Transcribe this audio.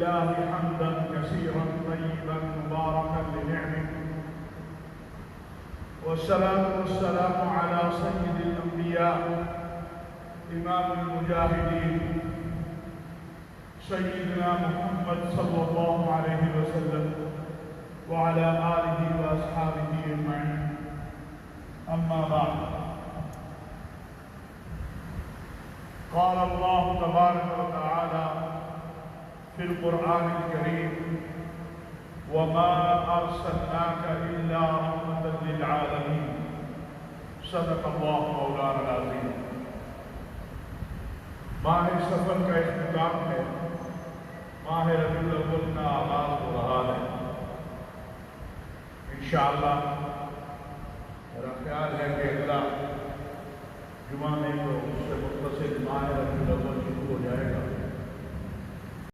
لله حمدا كثيرا طيبا مباركا لنعمه، والصلاة والسلام على سيد الأنبياء إمام المجاهدين سيدنا محمد صلى الله عليه وسلم وعلى آله وأصحابه أجمعين. أما بعد، قال الله تبارك وتعالى في القرآن الكريم: وما أرسلناك إلا رحمة للعالمين. صدق الله مولانا العظيم. ماہ سفر کا اختتام ہے، ماہ ربیع الاول کا آغاز ہو رہا ہے۔ انشاءاللہ